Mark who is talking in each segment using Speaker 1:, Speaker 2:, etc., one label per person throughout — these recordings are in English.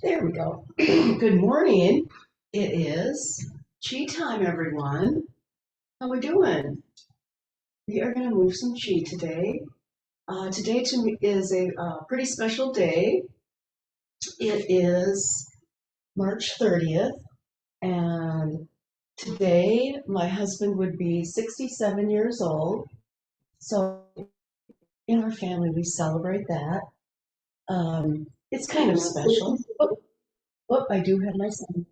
Speaker 1: There we go. Good morning. It is chi time, everyone. How we doing? We are going to move some chi today. Today to me is a pretty special day. It is March 30th, and today my husband would be 67 years old. So in our family, we celebrate that. It's kind of special. I do have my son.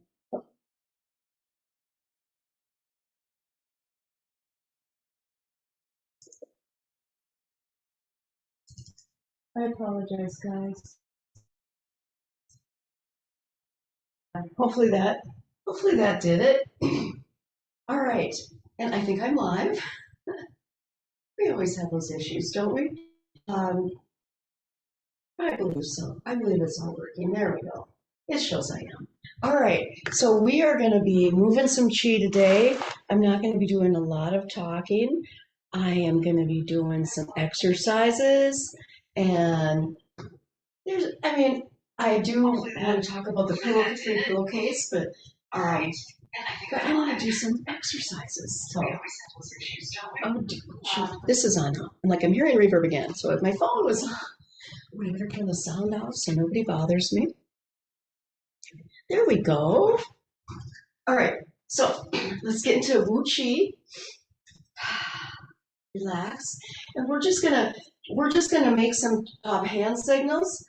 Speaker 1: I apologize, guys. Hopefully that, hopefully that did it. All right, and I think I'm live. We always have those issues, don't we? Um, I believe so. I believe it's all working. There we go. It shows I am. All right, so we are going to be moving some chi today. I'm not going to be doing a lot of talking. I am going to be doing some exercises, and I do want to talk about the free pillowcase, um, but I want to do some exercises. So, this is on. I'm hearing reverb again. So if my phone was, we better turn the sound off so nobody bothers me. There we go. All right. So let's get into Wu Chi. Relax, and we're just gonna make some hand signals,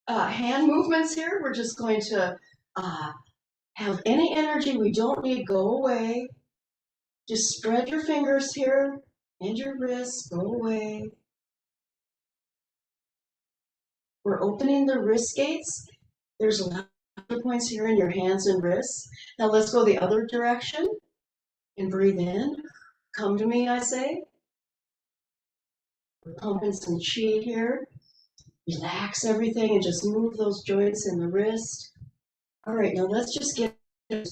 Speaker 1: hand movements here. We're just going to have any energy we don't need go away. Just spread your fingers here and your wrists, go away. We're opening the wrist gates. There's a lot of points here in your hands and wrists. Now let's go the other direction and breathe in. Come to me, I say. We're pumping some chi here. Relax everything and just move those joints in the wrist. All right, now let's just get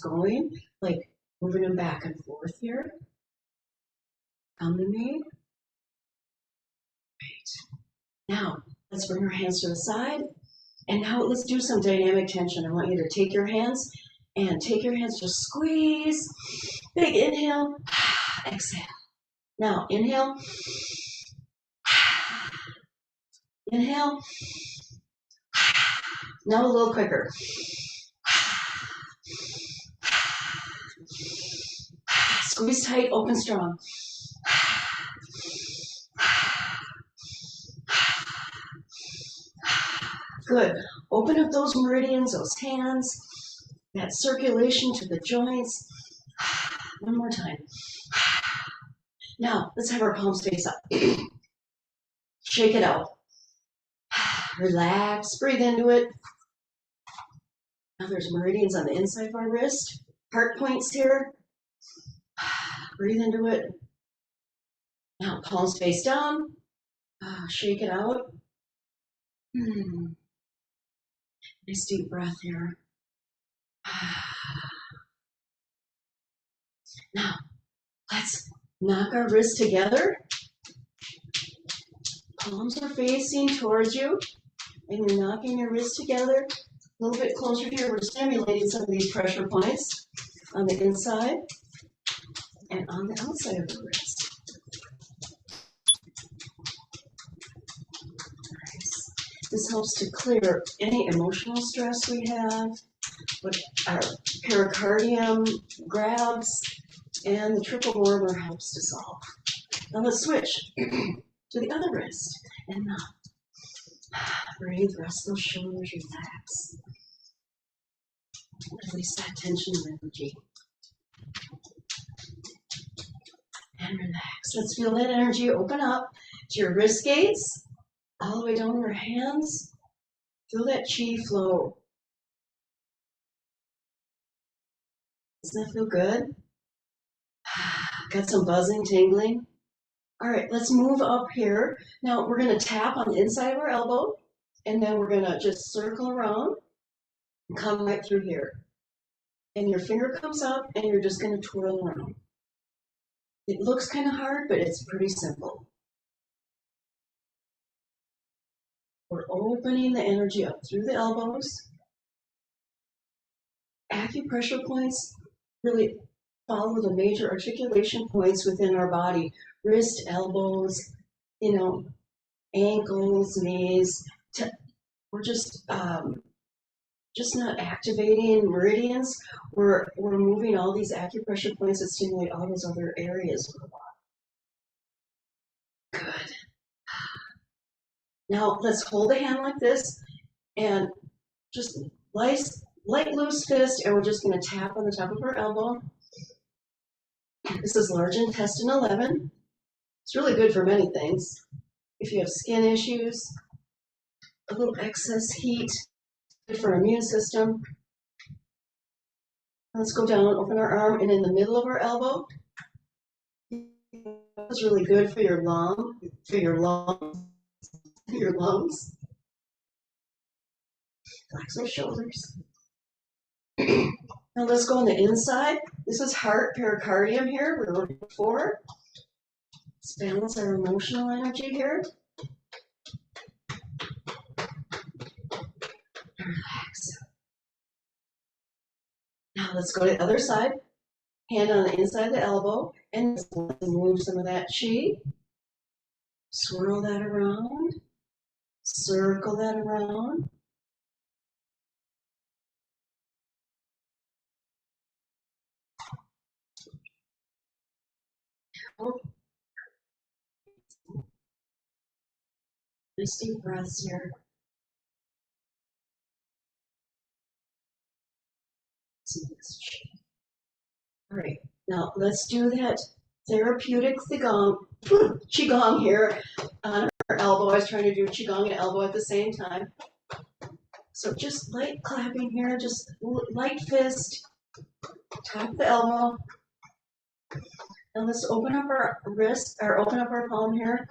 Speaker 1: going, like moving them back and forth here. Come to me. Great. Now, let's bring our hands to the side. And now let's do some dynamic tension. I want you to take your hands, just squeeze. Big inhale, exhale. Now, inhale, inhale. Now a little quicker. Squeeze tight, open strong. Good. Open up those meridians, those hands, that circulation to the joints. One more time. Now, let's have our palms face up. Shake it out. Relax, breathe into it. Now there's meridians on the inside of our wrist. Heart points here. Breathe into it. Now, palms face down. Shake it out. Nice deep breath here. Now, let's knock our wrists together. Palms are facing towards you, and you're knocking your wrists together. A little bit closer here. We're stimulating some of these pressure points on the inside and on the outside of the wrist. Nice. This helps to clear any emotional stress we have, what our pericardium grabs, and the triple murmur helps dissolve. Now let's switch to the other wrist. And now, breathe, rest those shoulders, relax. Release that tension and energy. And relax. Let's feel that energy open up to your wrist gates, all the way down to your hands. Feel that chi flow. Doesn't that feel good? Got some buzzing, tingling? All right, let's move up here. Now we're going to tap on the inside of our elbow, and then we're going to just circle around and come right through here. And your finger comes up, and you're just going to twirl around. It looks kind of hard, but it's pretty simple. We're opening the energy up through the elbows. Acupressure points really follow the major articulation points within our body. Wrist, elbows, ankles, knees. We're just not activating meridians. We're moving all these acupressure points that stimulate all those other areas of the body. Good. Now let's hold the hand like this and just light loose fist, and we're just going to tap on the top of our elbow. This is large intestine 11. It's really good for many things. If you have skin issues, a little excess heat, good for our immune system. Let's go down, open our arm, and in the middle of our elbow, it's really good for your lungs. Relax our shoulders. Now let's go on the inside. This is heart pericardium here. We're looking for. Let's balance our emotional energy here. Relax. Now let's go to the other side. Hand on the inside of the elbow, and let's move some of that chi. Swirl that around. Circle that around. Nice deep breaths here. All right, now let's do that therapeutic qigong here on our elbow. I was trying to do qigong and elbow at the same time. So just light clapping here, just light fist, tap the elbow. Now let's open up our wrist, or open up our palm here,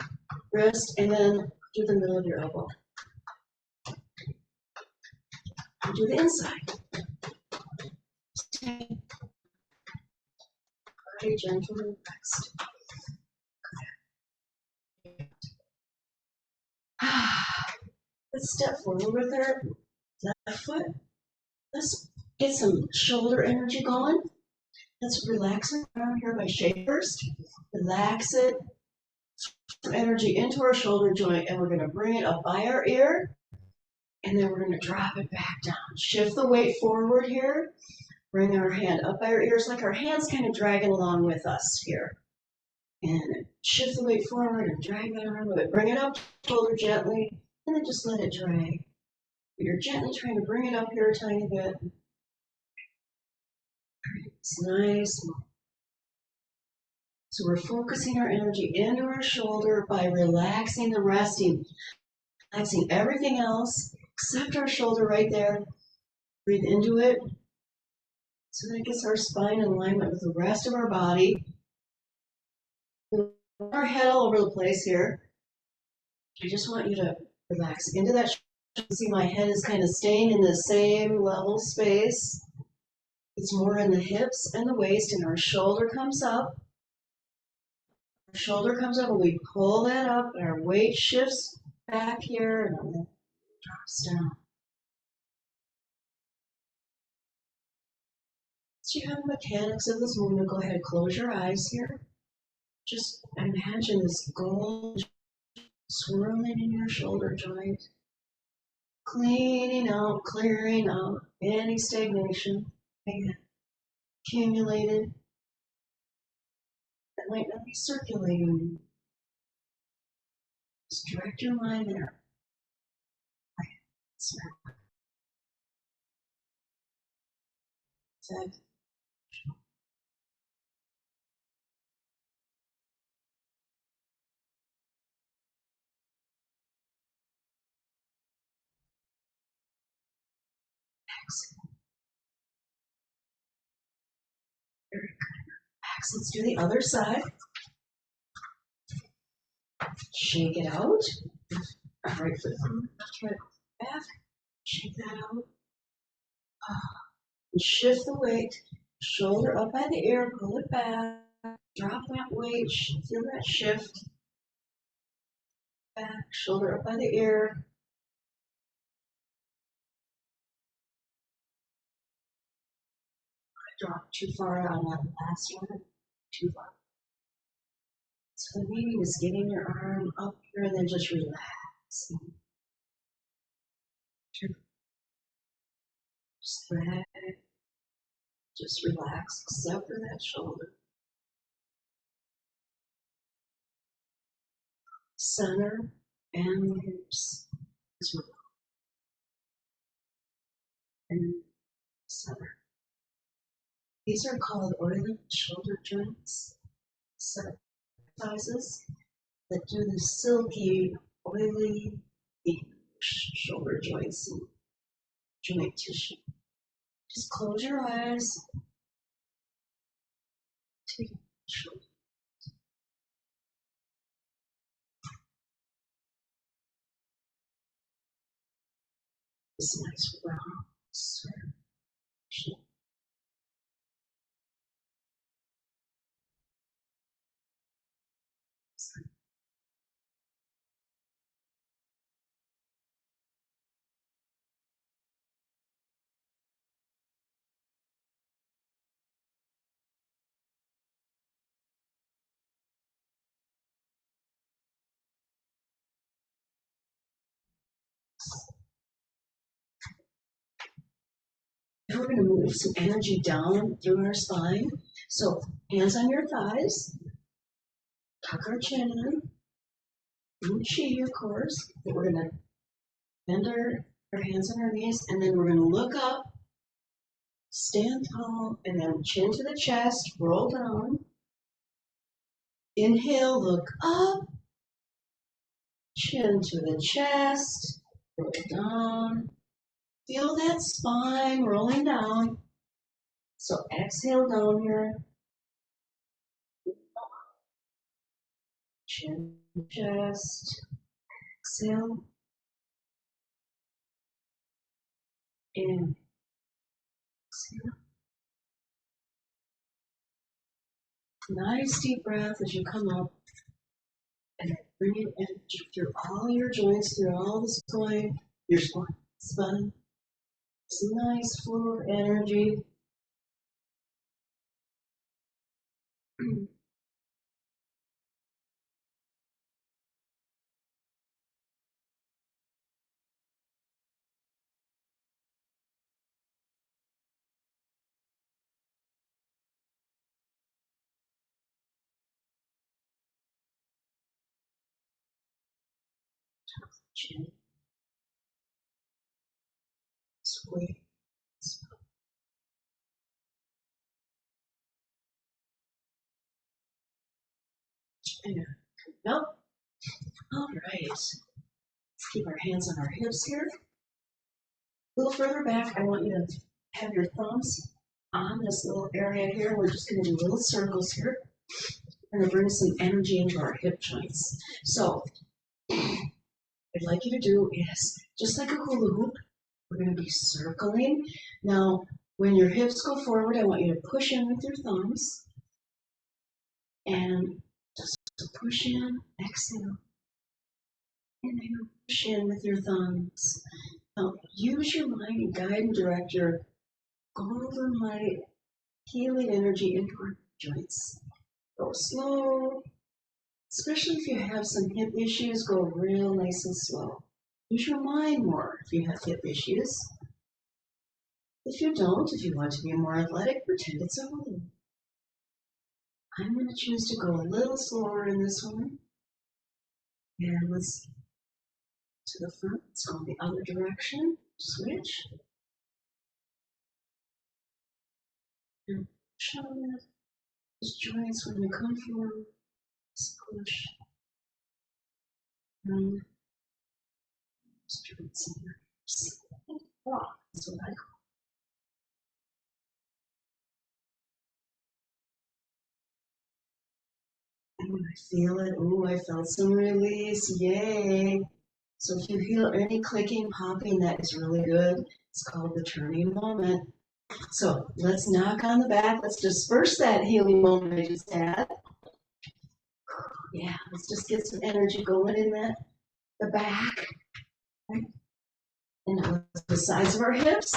Speaker 1: wrist, and then do the middle of your elbow. And do the inside. Very gentle and relaxed. Let's step forward with our left foot. Let's get some shoulder energy going. Let's relax it around here by shape first. Relax it. Some energy into our shoulder joint, and we're going to bring it up by our ear, and then we're going to drop it back down. Shift the weight forward here. Bring our hand up by our ears, like our hand's kind of dragging along with us here. And shift the weight forward and drag that around with it. Bring it up, shoulder gently, and then just let it drag. You're gently trying to bring it up here a tiny bit. It's nice. So we're focusing our energy into our shoulder by relaxing the resting. Relaxing everything else except our shoulder right there. Breathe into it. So that gets our spine in alignment with the rest of our body. Our head all over the place here. I just want you to relax into that. You see my head is kind of staying in the same level space. It's more in the hips and the waist, and our shoulder comes up. Our shoulder comes up, and we pull that up, and our weight shifts back here, and then drops down. So you have the mechanics of this movement. Go ahead and close your eyes here. Just imagine this gold swirling in your shoulder joint, cleaning out, clearing out any stagnation accumulated that might not be circulating. Just direct your mind there. Exactly. Very good. Let's do the other side. Shake it out. Right foot on, left right back. Shake that out. And shift the weight. Shoulder up by the ear, pull it back. Drop that weight. Feel that shift. Back, shoulder up by the ear. Drop too far out on that last one. Too far. So the meaning is getting your arm up here and then just relax. Just drag it. Just relax, except for that shoulder. Center and the hips. And center. These are called oily shoulder joints. Exercises that do the silky, oily shoulder joints and joint tissue. Just close your eyes. Take your shoulder. This nice round circulation. Now we're going to move some energy down through our spine. So hands on your thighs, tuck our chin in, chi, of course. Then we're going to bend our hands on our knees, and then we're going to look up, stand tall, and then chin to the chest, roll down. Inhale, look up, chin to the chest, roll down. Feel that spine rolling down. So exhale down here. Chin, chest, exhale. And exhale. Nice deep breath as you come up. And bring it in through all your joints, through all the spine, your spine. It's a nice flow of energy. Chin. Sway. And up. All right. Let's keep our hands on our hips here. A little further back, I want you to have your thumbs on this little area here. We're just going to do little circles here. We're going to bring some energy into our hip joints. So, what I'd like you to do is, just like a hula hoop, we're going to be circling. Now, when your hips go forward, I want you to push in with your thumbs. And just push in, exhale. Inhale, push in with your thumbs. Now, use your mind and guide and direct your golden light, healing energy into our joints. Go slow, especially if you have some hip issues, go real nice and slow. Use your mind more if you have hip issues. If you don't, if you want to be more athletic, pretend it's a hula. I'm going to choose to go a little slower in this one. And let's to the front. Let's go the other direction. Switch. And push on it. These joints when you come forward. Just push. And just joints in your hips. Walk. That's what I call Ooh, I feel it. Ooh, I felt some release. Yay. So if you feel any clicking, popping, that is really good. It's called the turning moment. So let's knock on the back. Let's disperse that healing moment I just had. Yeah, let's just get some energy going in the back. Right? And now the sides of our hips.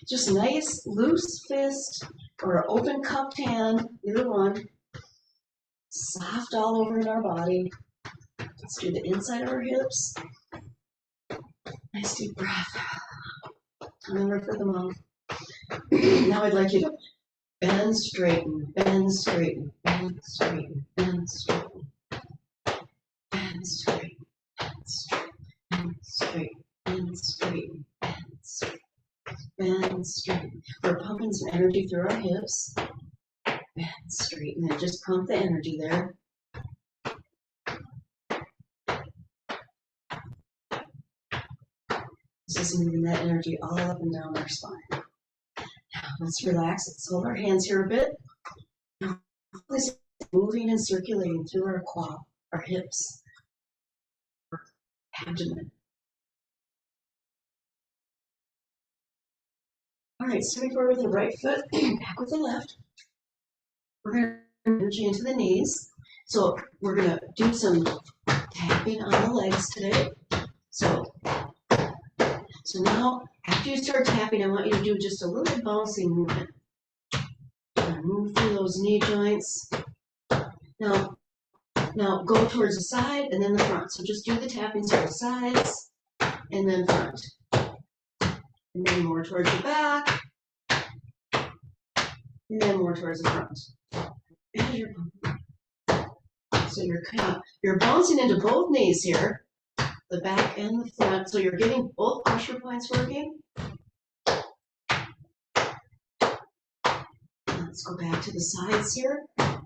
Speaker 1: Just nice loose fist or open cupped hand, either one. Soft all over in our body. Let's do the inside of our hips. Nice deep breath. Remember for the mouth. Now I'd like you to bend, straighten, bend, straighten, bend, straighten, bend, straighten, bend, straighten, bend, straighten, bend, straighten, bend, straighten, bend, straighten, bend, straighten. We're pumping some energy through our hips. Bend, straighten, and just pump the energy there. Just moving that energy all up and down our spine. Now let's relax. Let's hold our hands here a bit. Now, this moving and circulating through our quad, our hips, our abdomen. All right, stepping forward with the right foot, back with the left. We're going to energy into the knees. So we're going to do some tapping on the legs today. So now, after you start tapping, I want you to do just a little bouncing movement. Move through those knee joints. Now go towards the side and then the front. So just do the tapping to the sides and then front. And then more towards the back. And then more towards the front. So you're bouncing into both knees here, the back and the front. So you're getting both pressure points working. Let's go back to the sides here. Now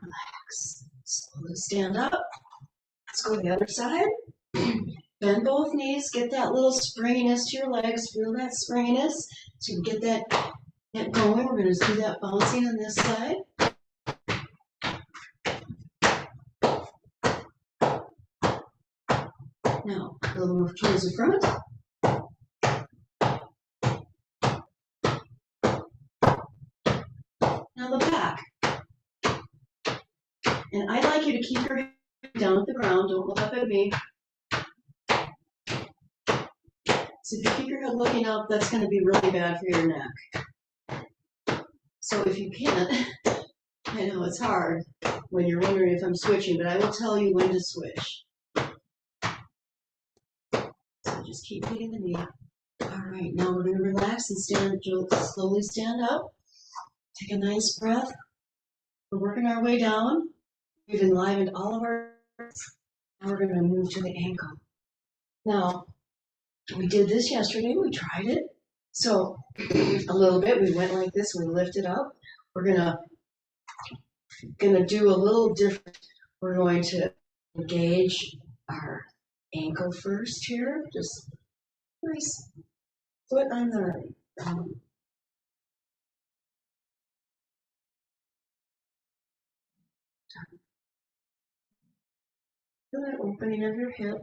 Speaker 1: relax. Slowly stand up. Let's go to the other side. Bend both knees. Get that little springiness to your legs. Feel that springiness. So you can get that going. We're going to do that bouncing on this side. Now, we'll move towards the front. Now the back. And I'd like you to keep your head down at the ground. Don't look up at me. So if you keep your head looking up, that's going to be really bad for your neck. So if you can't, I know it's hard when you're wondering if I'm switching, but I will tell you when to switch. So just keep hitting the knee. All right, now we're going to relax and slowly stand up. Take a nice breath. We're working our way down. We've enlivened all of our. Now we're going to move to the ankle. Now, we did this yesterday. We tried it. So a little bit. We went like this. We lifted up. We're gonna do a little different. We're going to engage our ankle first here. Just nice foot on the feel that opening of your hip.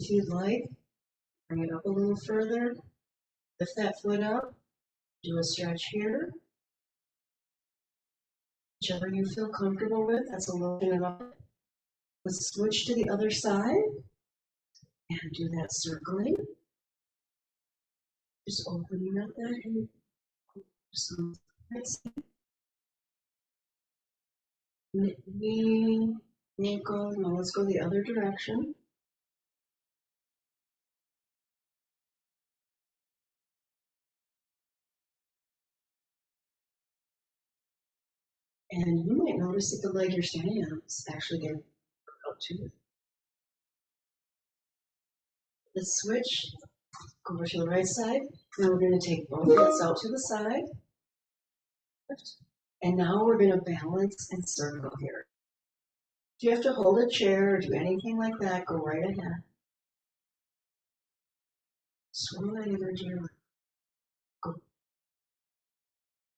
Speaker 1: If you'd like, bring it up a little further. Lift that foot up. Do a stretch here. Whichever you feel comfortable with. That's a little bit of it. Let's switch to the other side and do that circling. Just opening up that hip. Knee, ankle. Now let's go the other direction. And you might notice that the leg you're standing on is actually getting out too. Let's switch. Go over to the right side. Now we're going to take both hips out to the side. And now we're going to balance and circle here. If you have to hold a chair or do anything like that, go right ahead. Swing that energy around. Go.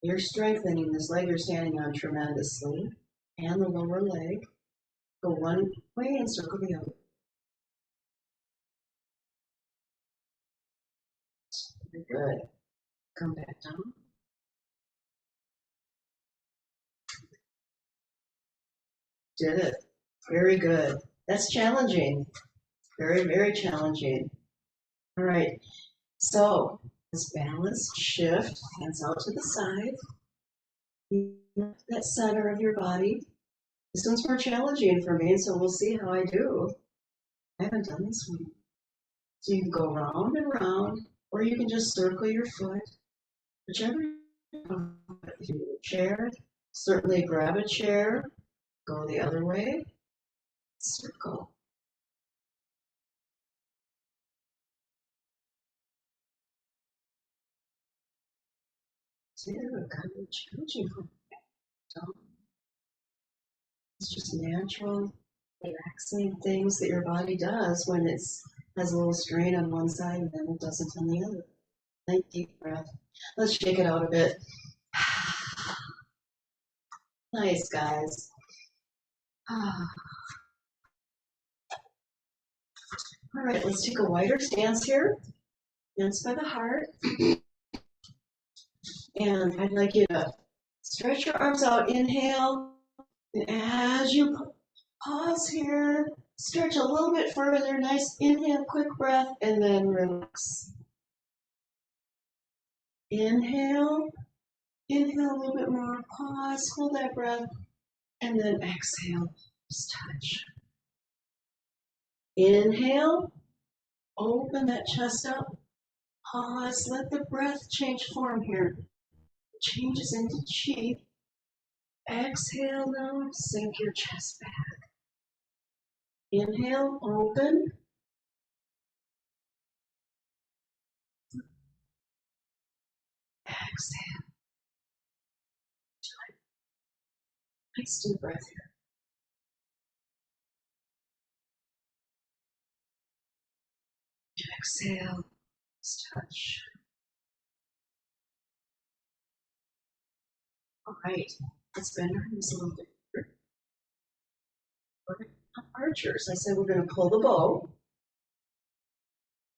Speaker 1: You're strengthening this leg you're standing on tremendously, and the lower leg. Go one way and circle the other. Very good. Come back down. Did it. Very good. That's challenging. Very, very challenging. All right. So let's balance, shift, hands out to the side. That center of your body. This one's more challenging for me, so we'll see how I do. I haven't done this one. So you can go round and round, or you can just circle your foot. Whichever you need a chair, certainly grab a chair, go the other way, circle. See, they're kind of challenging for me. It's just natural, relaxing things that your body does when it has a little strain on one side and then it doesn't on the other. Nice deep breath. Let's shake it out a bit. Nice, guys. All right, let's take a wider stance here. Hands by the heart. And I'd like you to stretch your arms out. Inhale. And as you pause here, stretch a little bit further. Nice inhale, quick breath, and then relax. Inhale. Inhale a little bit more. Pause. Hold that breath. And then exhale. Just touch. Inhale. Open that chest up. Pause. Let the breath change form here. Changes into chi. Exhale now. Sink your chest back. Inhale. Open. Exhale. Nice deep breath here. Exhale. Just touch. All right. Let's bend our knees a little bit. We're going to archers. I said we're going to pull the bow.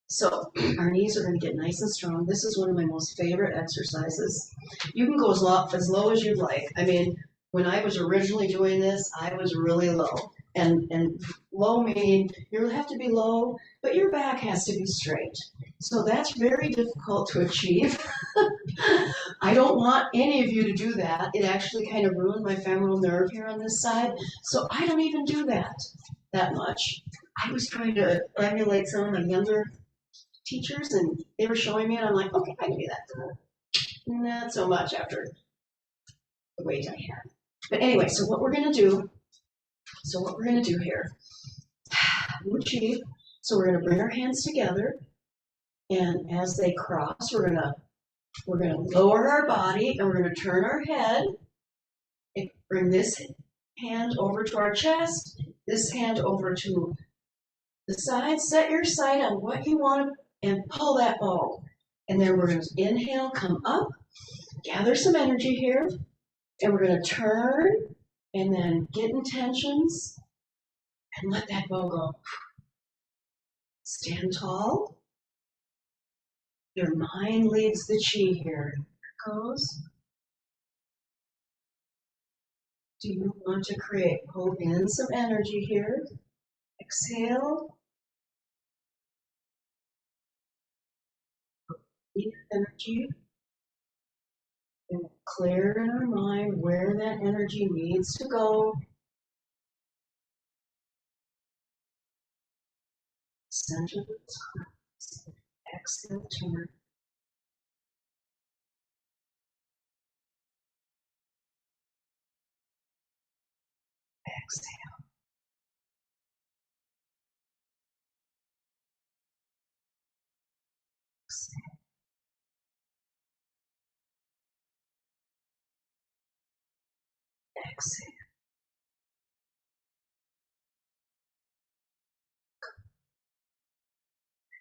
Speaker 1: So our knees are going to get nice and strong. This is one of my most favorite exercises. You can go as low as you'd like. I mean, when I was originally doing this, I was really low. And low meaning you have to be low, but your back has to be straight. So that's very difficult to achieve. I don't want any of you to do that. It actually kind of ruined my femoral nerve here on this side. So I don't even do that much. I was trying to emulate some of my younger teachers, and they were showing me, and I'm like, okay, I can do that. Not so much after the weight I had. But anyway, so what we're going to do here, Chi. So we're going to bring our hands together, and as they cross, we're going to lower our body, and we're going to turn our head, and bring this hand over to our chest, this hand over to the side. Set your sight on what you want and pull that bow. And then we're going to inhale, come up, gather some energy here, and we're going to turn and then get intentions and let that bow go. Stand tall. Your mind leads the chi here. Here it goes. Do you want to pull in some energy here? Exhale. Deep energy. And clear in our mind where that energy needs to go. Center those cross. Exhale, turn. Exhale. Exhale. Exhale.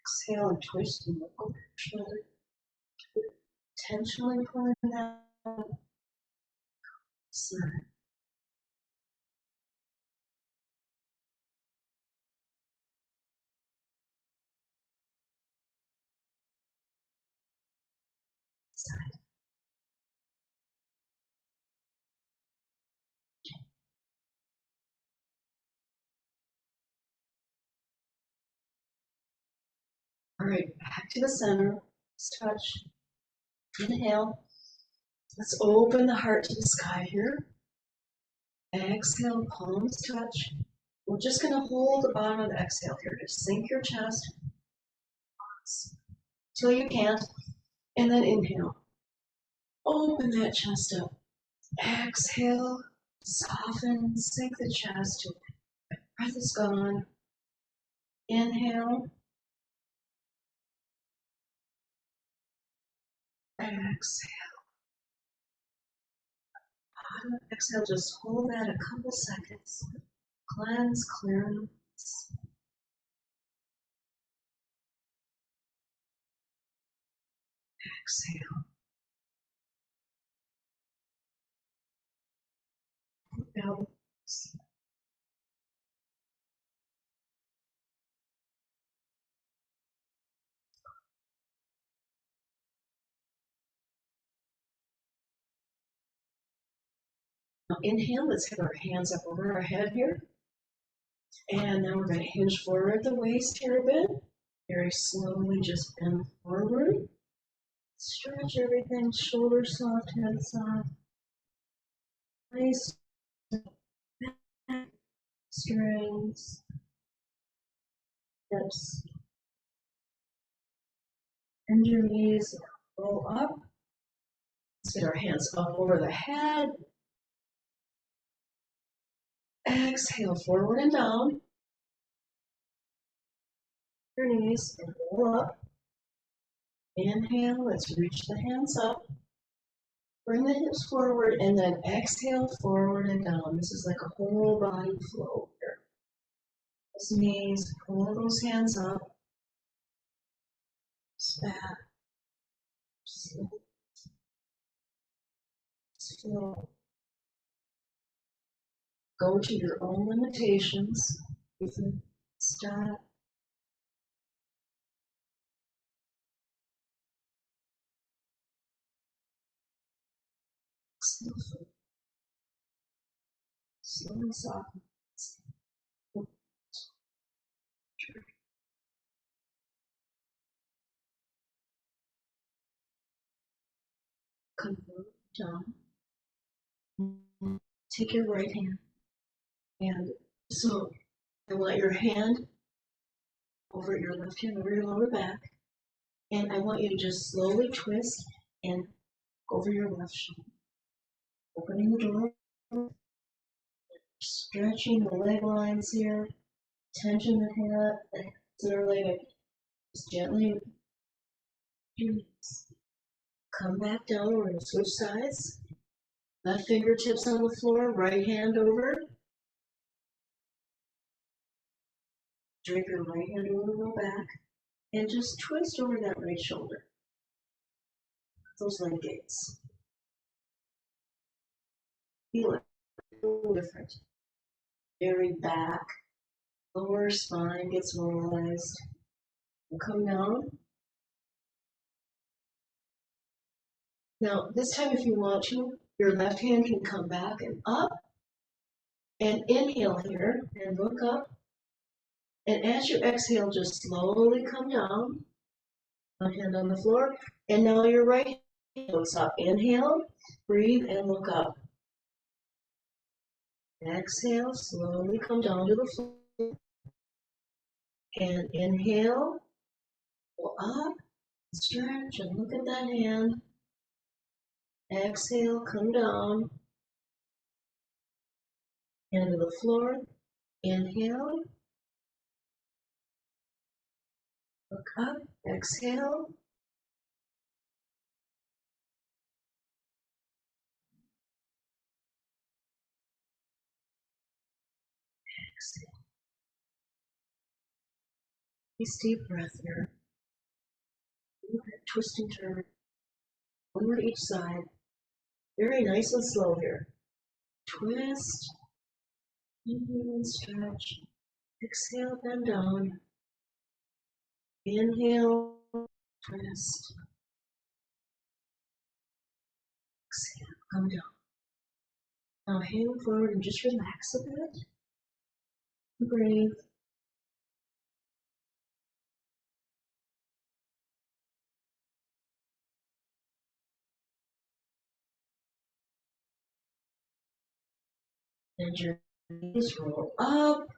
Speaker 1: Exhale and twist and look over your shoulder. Intentionally pulling that side. Side. All right, back to the center. Let's touch. Inhale. Let's open the heart to the sky here. Exhale, palms touch. We're just going to hold the bottom of the exhale here. Just sink your chest till you can't. And then inhale. Open that chest up. Exhale. Soften. Sink the chest. Breath is gone. Inhale. Exhale. Exhale. Just hold that a couple seconds. Cleanse, clearance. Exhale. Now, inhale. Let's have our hands up over our head here. And now we're going to hinge forward the waist here a bit. Very slowly, just bend forward. Stretch everything, shoulders soft, head soft. Nice back, strings, hips. Bend your knees, roll up. Let's get our hands up over the head. Exhale, forward and down. Your knees and roll up. Inhale, let's reach the hands up. Bring the hips forward and then exhale forward and down. This is like a whole body flow here. Those knees, pull those hands up. Back. Slow. Go to your own limitations. You can stop. Slowly soften. Come down. Take your right hand. And so I want your hand over your left hand over your lower back. And I want you to just slowly twist and over your left shoulder. Opening the door. Stretching the leg lines here. Tension the head. The leg. Just gently. Come back down. We're going to switch sides. Left fingertips on the floor. Right hand over. Drape your right hand over the back. And just twist over that right shoulder. Those leg gates. Feel it. A little different. Very back. Lower spine gets mobilized. We'll come down. Now, this time if you want to, your left hand can come back and up. And inhale here and look up. And as you exhale, just slowly come down. One hand on the floor. And now your right hand goes up. Inhale, breathe, and look up. Exhale, slowly come down to the floor. And inhale, go up, stretch, and look at that hand. Exhale, come down. Hand to the floor. Inhale. Look up. Exhale. Exhale. Nice deep breath here. Twist and turn. One more to each side. Very nice and slow here. Twist. And stretch. Exhale, bend down. Inhale. Twist. Exhale, come down. Now hang forward and just relax a bit. Breathe. And your knees roll up.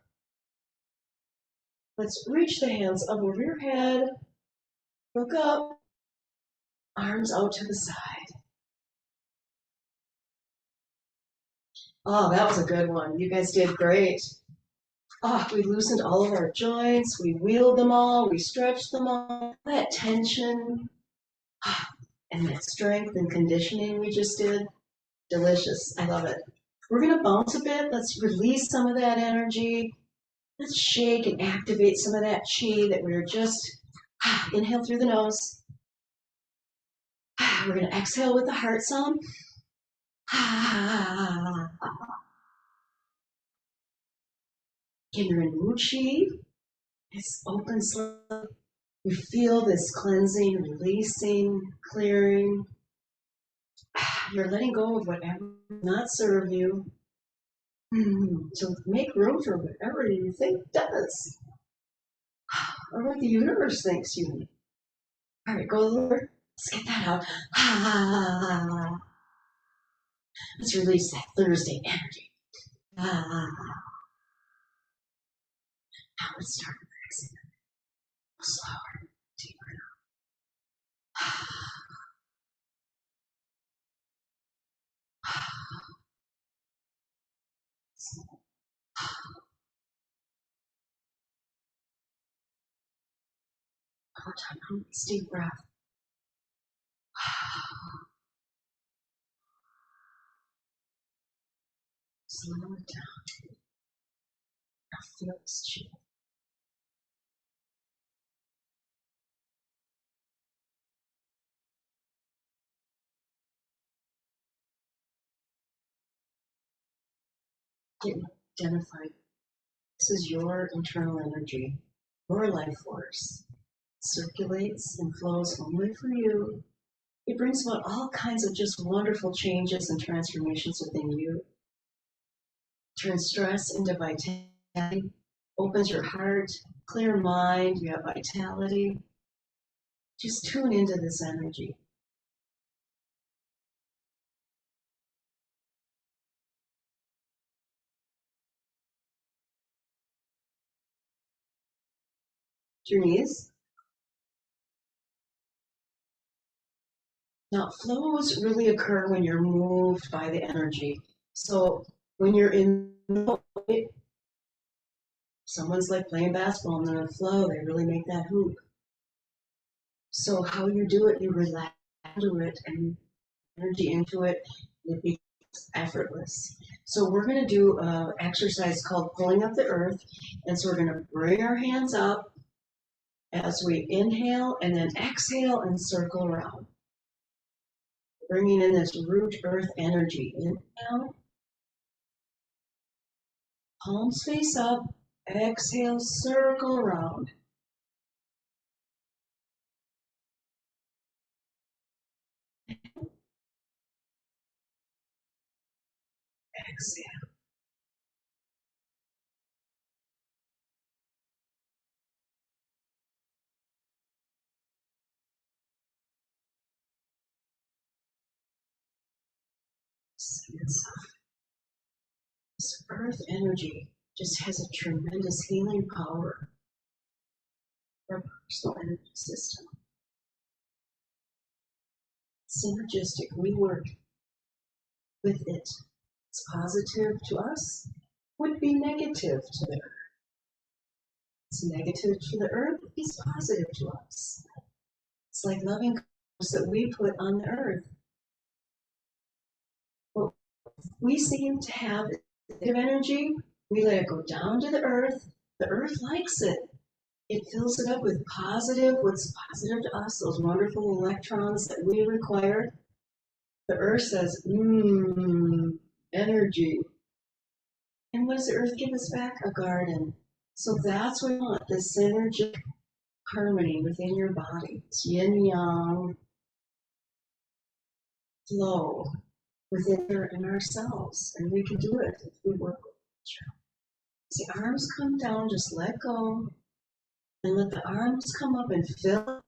Speaker 1: Let's reach the hands up over your head. Look up. Arms out to the side. Oh, that was a good one. You guys did great. Oh, we loosened all of our joints. We wheeled them all. We stretched them all. That tension and that strength and conditioning we just did. Delicious. I love it. We're going to bounce a bit. Let's release some of that energy. Let's shake and activate some of that chi that we were just, inhale through the nose. We're going to exhale with the heart sound. Get your new chi. It's open slowly. You feel this cleansing, releasing, clearing. You're letting go of whatever does not serve you. So make room for whatever you think does. Or what the universe thinks you need. All right, go Lord. Let's get that out. Let's release that Thursday energy. Now let's start relaxing. Slower, deeper. One more time. Deep breath. Slow it down. Now feel this chi. Get identified. This is your internal energy, your life force. It circulates and flows only for you. It brings about all kinds of just wonderful changes and transformations within you. Turns stress into vitality, opens your heart, clear mind, you have vitality. Just tune into this energy. Your knees. Now, flows really occur when you're moved by the energy. So when you're in someone's like playing basketball and they're in flow, they really make that hoop. So how you do it, you relax into it and energy into it, it becomes effortless. So we're going to do an exercise called pulling up the earth. And so we're going to bring our hands up as we inhale and then exhale and circle around. Bringing in this root earth energy. Inhale, palms face up, exhale, circle around. Exhale. This earth energy just has a tremendous healing power for our personal energy system. Synergistic, we work with it. It's positive to us, would be negative to the earth. It's negative to the earth, it's positive to us. It's like loving kindness that we put on the earth. Well, we seem to have negative energy, we let it go down to the earth likes it. it fills it up with positive, what's positive to us, those wonderful electrons that we require. The earth says, energy. And what does the earth give us back? A garden. So that's what we want, this synergistic harmony within your body. It's yin yang flow within ourselves. And we can do it if we work with each other. As the arms come down, just let go. And let the arms come up and fill.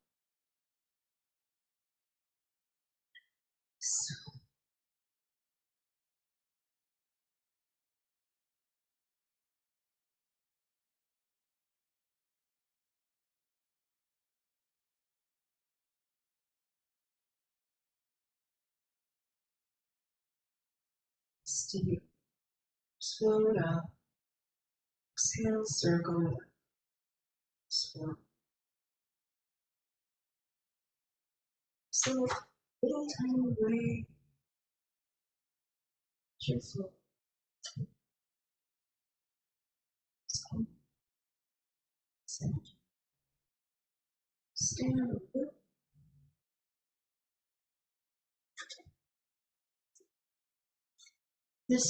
Speaker 1: Steve, float up. Exhale, circle. Slow. So, little tiny way. Just float. Stand up. This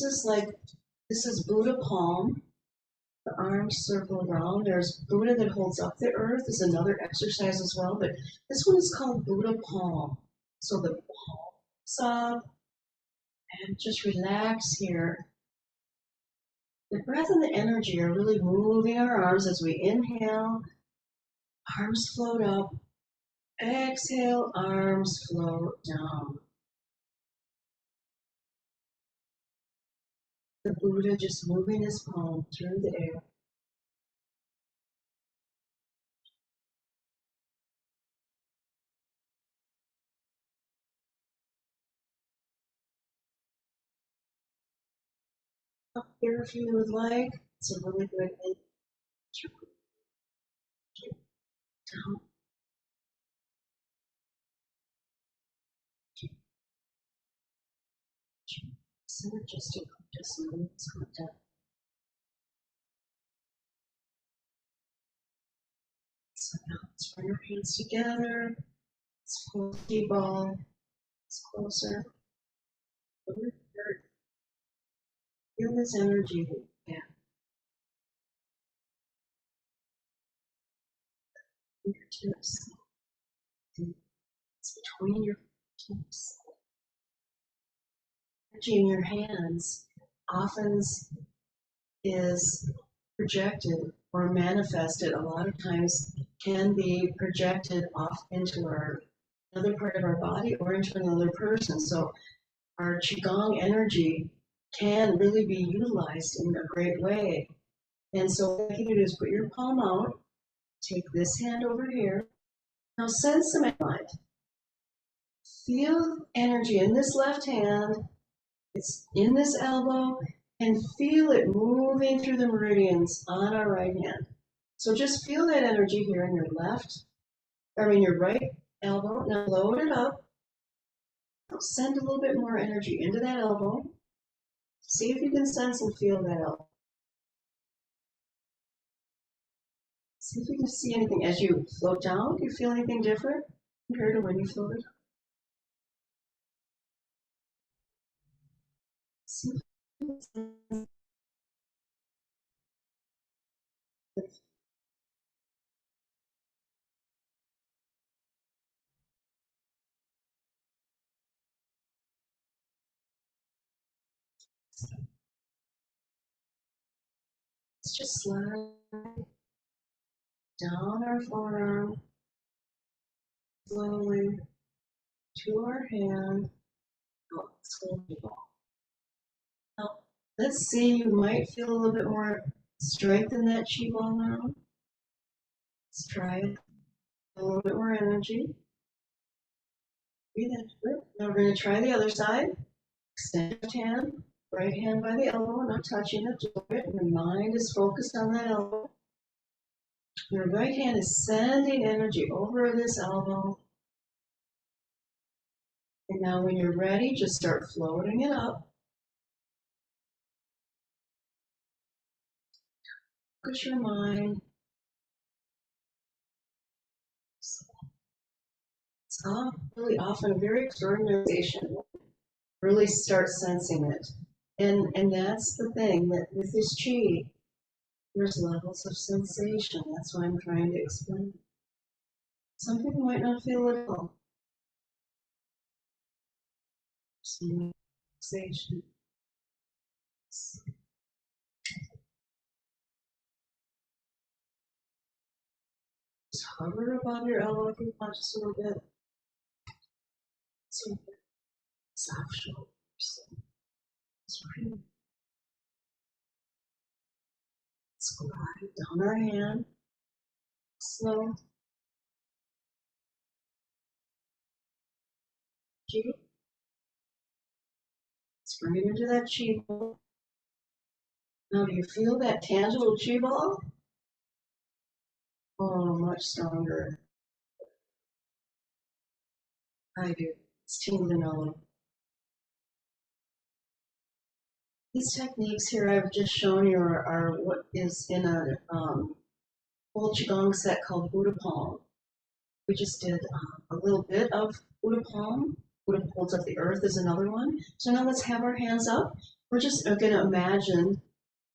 Speaker 1: is Buddha Palm. The arms circle around. There's Buddha that holds up the earth is another exercise as well, but this one is called Buddha Palm. So the palms up and just relax here. The breath and the energy are really moving our arms as we inhale. Arms float up. Exhale, arms float down. The Buddha just moving his palm through the air. Up here if you would like. It's a really good thing. Down. Synergistic, just moves down. So now let's bring your hands together. Let's pull the ball. It's closer. Feel this energy. Yeah. Fingertips. It's between your fingertips. Energy in your hands often is projected or manifested a lot of times can be projected off into another part of our body or into another person. So our Qigong energy can really be utilized in a great way. And so what you do is put your palm out, take this hand over here. Now send some light. Feel energy in this left hand. It's in this elbow, and feel it moving through the meridians on our right hand. So just feel that energy here in your right elbow. Now load it up. Now send a little bit more energy into that elbow. See if you can sense and feel that elbow. See if you can see anything as you float down. Do you feel anything different compared to when you floated? See if you can Let's just slide down our forearm slowly to our hand. Oh, it's going to be ball. Now, let's see, you might feel a little bit more strength in that chi ball now. Let's try it. A little bit more energy. Breathe into it. Now we're going to try the other side. Extend your hand, right hand by the elbow, not touching it, just it. Your mind is focused on that elbow. Your right hand is sending energy over this elbow. And now when you're ready, just start floating it up. Focus your mind really often a very extraordinary sensation. Really start sensing it. And that's the thing, that with this chi, there's levels of sensation. That's what I'm trying to explain. Some people might not feel it at all. Sensation. Just hover above your elbow if you want, just a little bit. So soft shoulders. Let's glide down our hand. Slow. Chi. Let's bring it into that chi ball. Now, do you feel that tangible chi ball? Oh, much stronger. I do. It's tingling all over. These techniques here I've just shown you are what is in a whole Qigong set called Budda Palm. We just did a little bit of Budda Palm. Buddha holds up the earth is another one. So now let's have our hands up. We're just going to imagine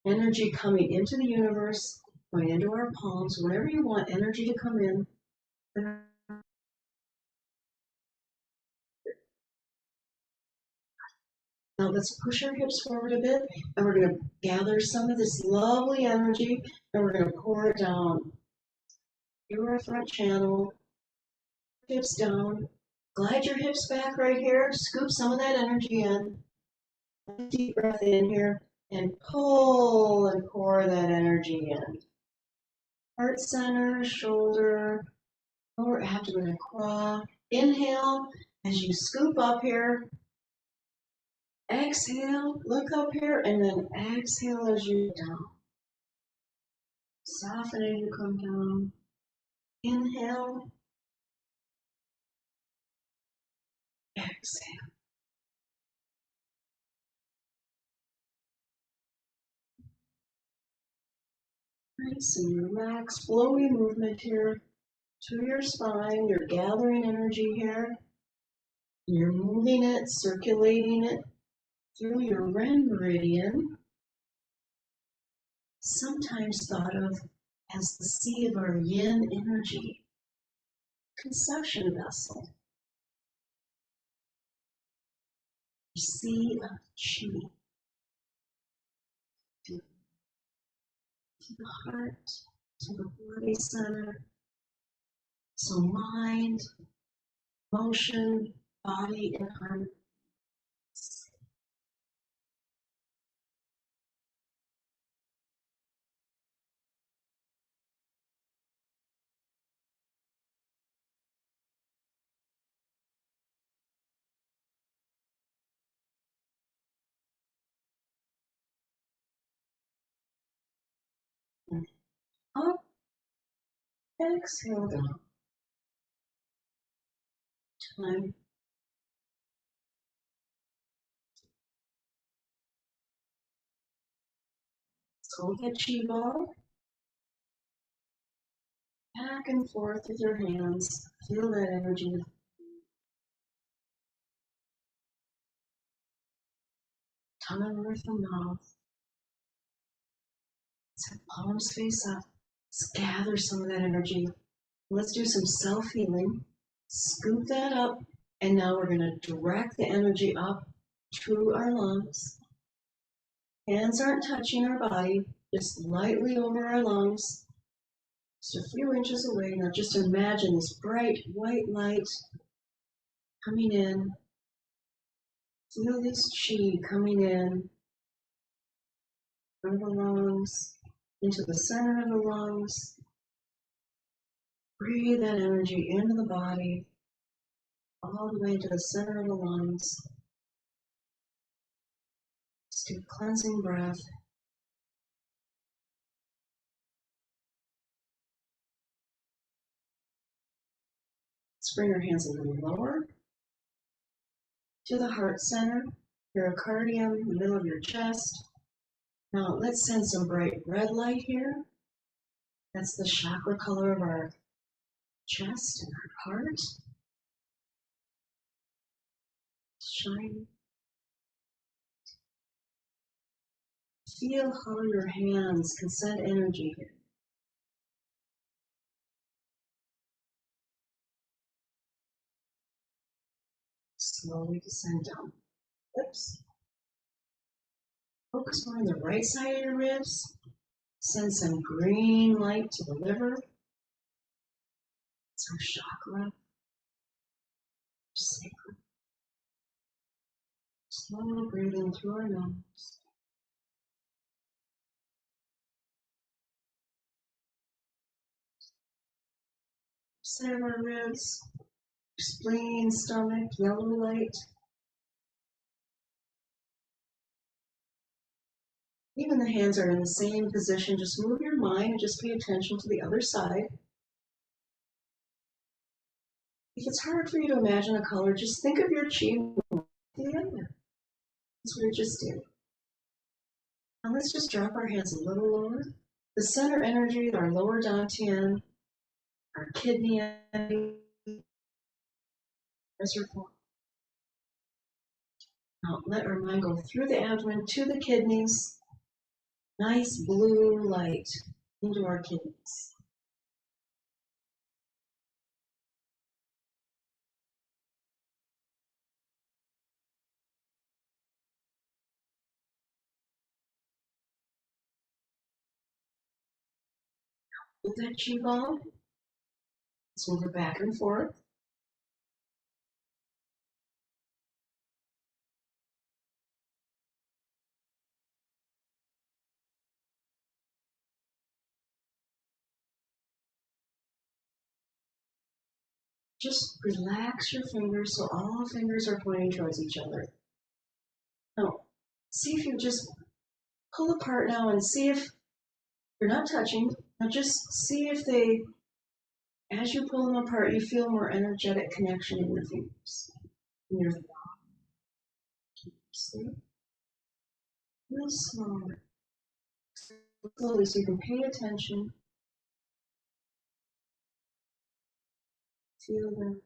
Speaker 1: energy coming into the universe, going into our palms, wherever you want energy to come in. Now let's push our hips forward a bit, and we're going to gather some of this lovely energy, and we're going to pour it down through our front channel, hips down. Glide your hips back right here. Scoop some of that energy in. Deep breath in here, and pull and pour that energy in. Heart center, shoulder, lower abdomen and craw. Inhale as you scoop up here. Exhale, look up here, and then exhale as you go down. Soften as you come down. Inhale. Exhale. Nice and relaxed, flowy movement here to your spine. You're gathering energy here. You're moving it, circulating it through your Ren meridian, sometimes thought of as the sea of our yin energy, conception vessel, sea of chi, to the heart, to the body center. So mind, motion, body, and harmony. Up, exhale down. Time. Hold that chi ball. Back and forth with your hands. Feel that energy. Tongue with the mouth. Let's have palms face up. Let's gather some of that energy. Let's do some self-healing. Scoop that up. And now we're going to direct the energy up to our lungs. Hands aren't touching our body, just lightly over our lungs. Just a few inches away. Now just imagine this bright white light coming in. Feel this chi coming in from the lungs, into the center of the lungs. Breathe that energy into the body, all the way to the center of the lungs. Let's do cleansing breath. Let's bring our hands a little lower to the heart center, pericardium, the middle of your chest. Now let's send some bright red light here. That's the chakra color of our chest and our heart. shiny. Feel how your hands can send energy here. Slowly descend down. Hips. Focus more on the right side of your ribs. Send some green light to the liver. It's our chakra. Sacred. Slowly breathe in through our nose. Side of our ribs. Spleen, stomach, yellow light. Even the hands are in the same position. Just move your mind and just pay attention to the other side. If it's hard for you to imagine a color, just think of your chi to the other. That's what we just did. Now let's just drop our hands a little lower. The center energy, our lower dantian, our kidney energy, reservoir. Now let our mind go through the abdomen to the kidneys. Nice blue light into our kidneys. With that chi ball, let's move it back and forth. Just relax your fingers so all fingers are pointing towards each other. Now, see if you just pull apart now and see if you're not touching. Now just see if they, as you pull them apart, you feel more energetic connection in your fingers, in your thumb. See? Real slowly. Slowly so you can pay attention. Feel them.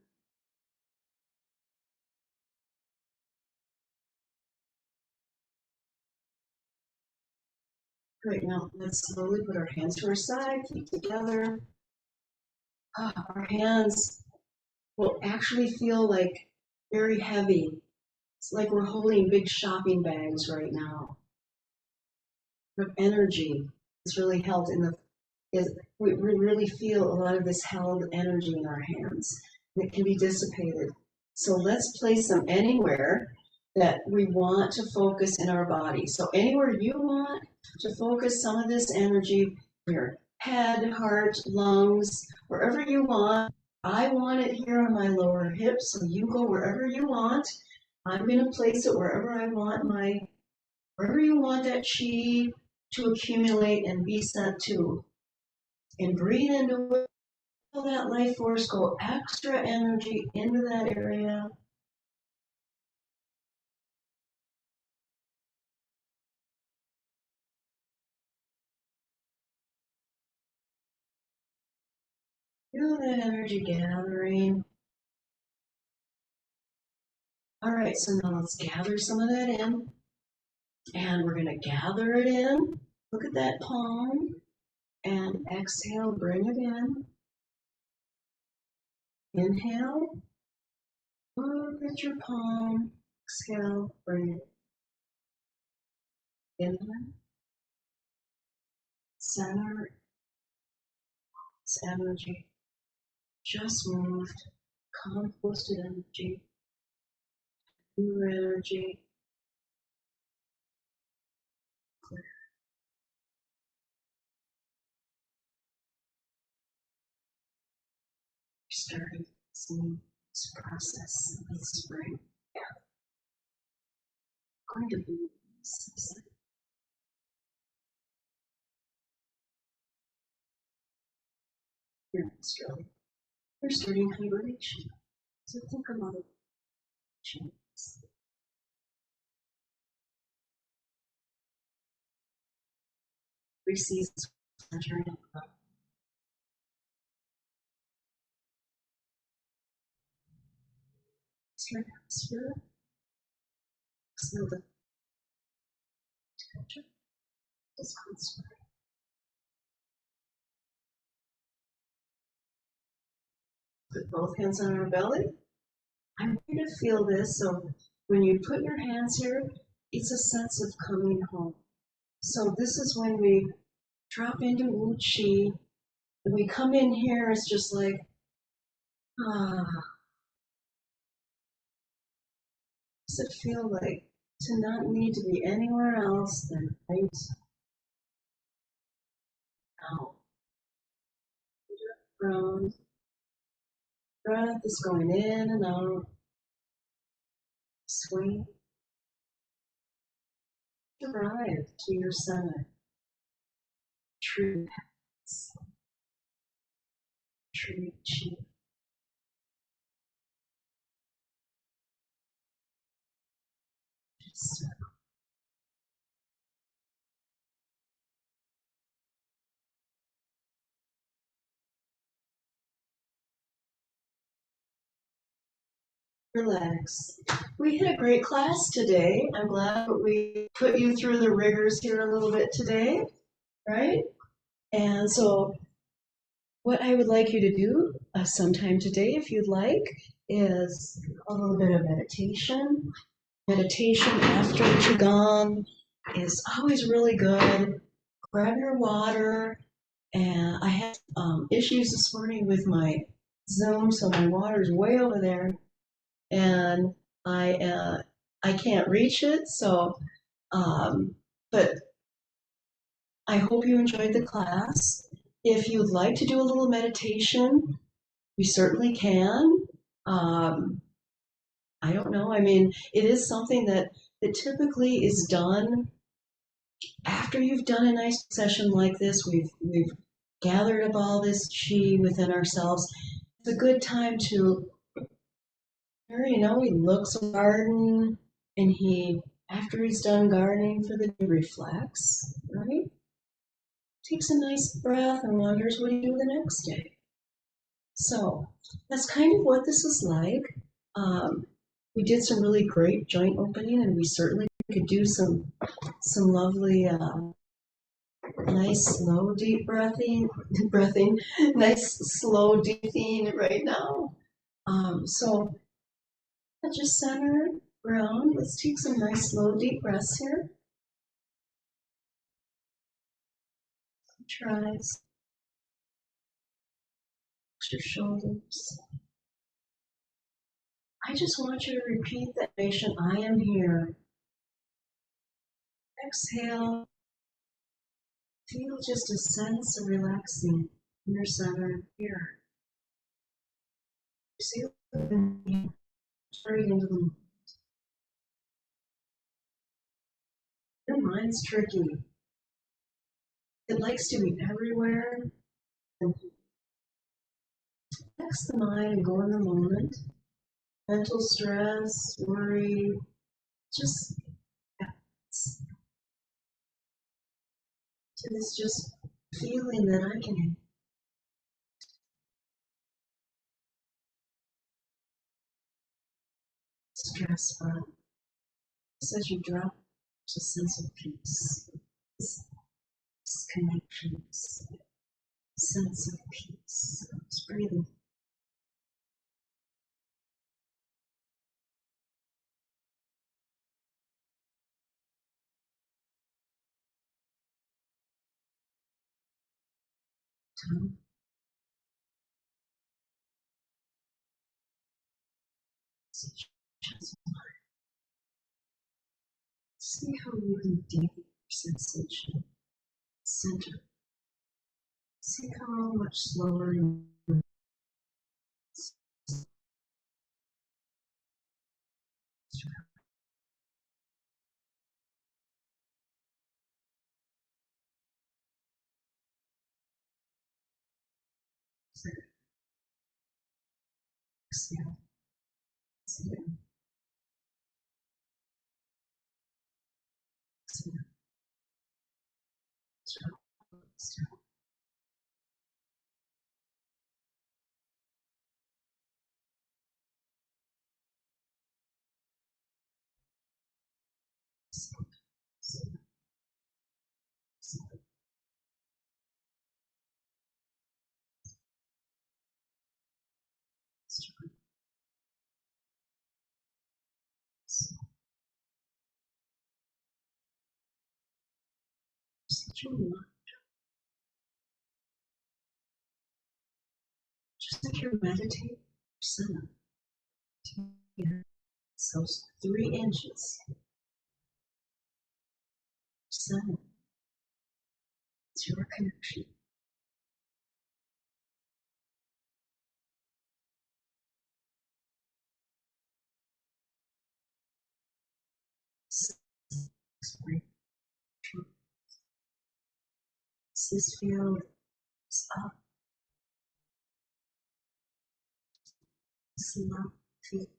Speaker 1: Great, now let's slowly put our hands to our side, feet together. Our hands will actually feel like very heavy. It's like we're holding big shopping bags right now. The energy is really held in the, we really feel a lot of this held energy in our hands. And it can be dissipated. So let's place them anywhere that we want to focus in our body. So anywhere you want to focus some of this energy, your head, heart, lungs, wherever you want. I want it here on my lower hips, so you go wherever you want. I'm going to place it wherever I want wherever you want that chi to accumulate and be sent to. And breathe into it. Feel that life force go extra energy into that area. Feel that energy gathering. All right, so now let's gather some of that in. And we're going to gather it in. Look at that palm. And exhale, bring it in. Inhale. Look at your palm. Exhale, bring it in. Center. It's energy. Just moved. Composted energy. New energy. Clear. Starting this process this spring. Going to be here in Australia. They're starting hibernation. So think about it. Changes. Three seasons are turning up. It's your atmosphere. Feel the temperature. Just concentrate. Put both hands on our belly. I want you to feel this. So when you put your hands here, it's a sense of coming home. So this is when we drop into Wu Chi. When we come in here, it's just like, ah. Does it feel like to not need to be anywhere else than right now? Ground. Breath is going in and out. Swing. Arrive to your center. True paths. True chi. Just relax. We had a great class today. I'm glad we put you through the rigors here a little bit today, right? And so what I would like you to do sometime today, if you'd like, is a little bit of meditation. Meditation after Qigong is always really good. Grab your water. And I had issues this morning with my Zoom, so my water's way over there, and I can't reach it. So, but I hope you enjoyed the class. If you'd like to do a little meditation, we certainly can. Um, I don't know. I mean, it is something that typically is done after you've done a nice session like this. We've gathered up all this chi within ourselves. It's a good time to, he looks at the garden and after he's done gardening for the day, reflects, right? Takes a nice breath and wonders what do you do the next day. So that's kind of what this is like. We did some really great joint opening, and we certainly could do some lovely, nice slow deep breathing, nice slow deep breathing right now. So just center, ground. Let's take some nice slow deep breaths here. Tries. Your shoulders. I just want you to repeat that affirmation, I am here. Exhale. Feel just a sense of relaxing in your center here. See straight into the mind. Your mind's tricky. It likes to be everywhere. And relax the mind and go in the moment. Mental stress, worry, just happens. To this just feeling that I can stress from. Just as you drop, there's a sense of peace, this connection, this sense of peace. Just breathing. Tongue. See how you can deepen your sensation. Center. See how much slower you exhale. Exhale. Exhale. Exhale. Just like you're meditating, center. So 3 inches. Center. It's your connection. This field is up. It's not feet.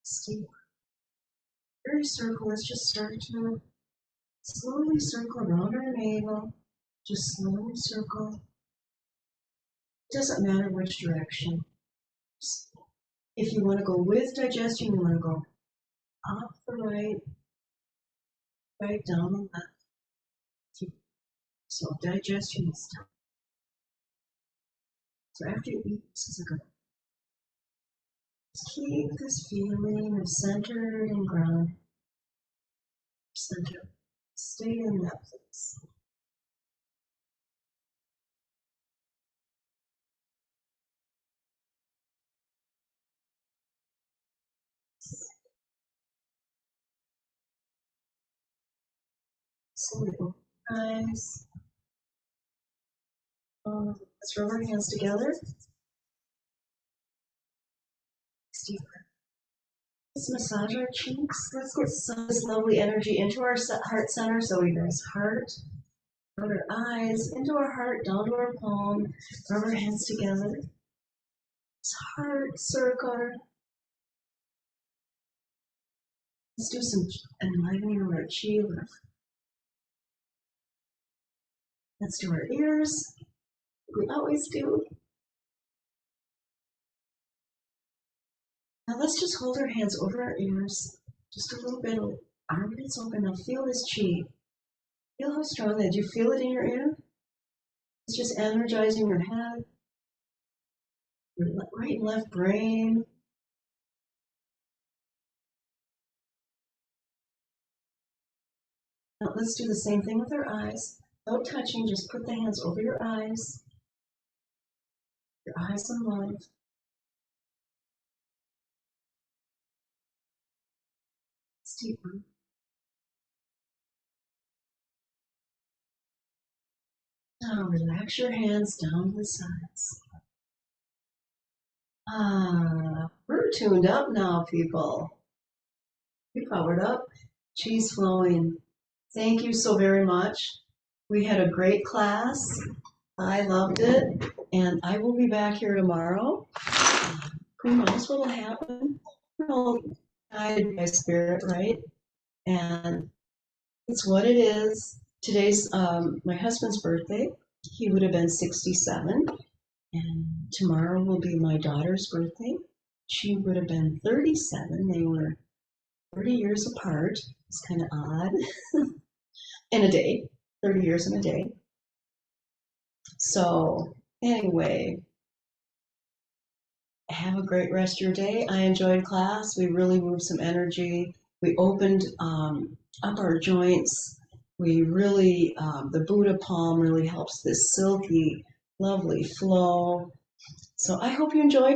Speaker 1: Stay. Very circle. Let's just start to slowly circle around our navel. Just slowly circle. It doesn't matter which direction. If you want to go with digestion, you want to go up the right, right down the left. So digestion is done. So after you eat, this is a good. Just keep this feeling of centered and grounded. Center. Stay in that place. Slowly open your eyes. Let's rub our hands together. Deep breath. Let's massage our cheeks. Let's get some this lovely energy into our heart center. So we raise heart, rub our eyes into our heart, down to our palm, rub our hands together. This heart circle. Let's do some enlivening of our chi lift. Let's do our ears. We always do. Now let's just hold our hands over our ears. Just a little bit. Armpits open. Now feel this chi. Feel how strong that is. Do you feel it in your ear? It's just energizing your head, your right and left brain. Now let's do the same thing with our eyes. Without touching, just put the hands over your eyes. Your eyes in love. It's deeper. Now relax your hands down the sides. We're tuned up now, people. We powered up. Chi's flowing. Thank you so very much. We had a great class. I loved it. And I will be back here tomorrow. Who knows what will happen? We're all guided by spirit, right? And it's what it is. Today's my husband's birthday. He would have been 67. And tomorrow will be my daughter's birthday. She would have been 37. They were 30 years apart. It's kind of odd. In a day. 30 years in a day. So anyway, have a great rest of your day. I enjoyed class. We really moved some energy. We opened up our joints. We really, the Budda Palm really helps this silky, lovely flow. So I hope you enjoyed it.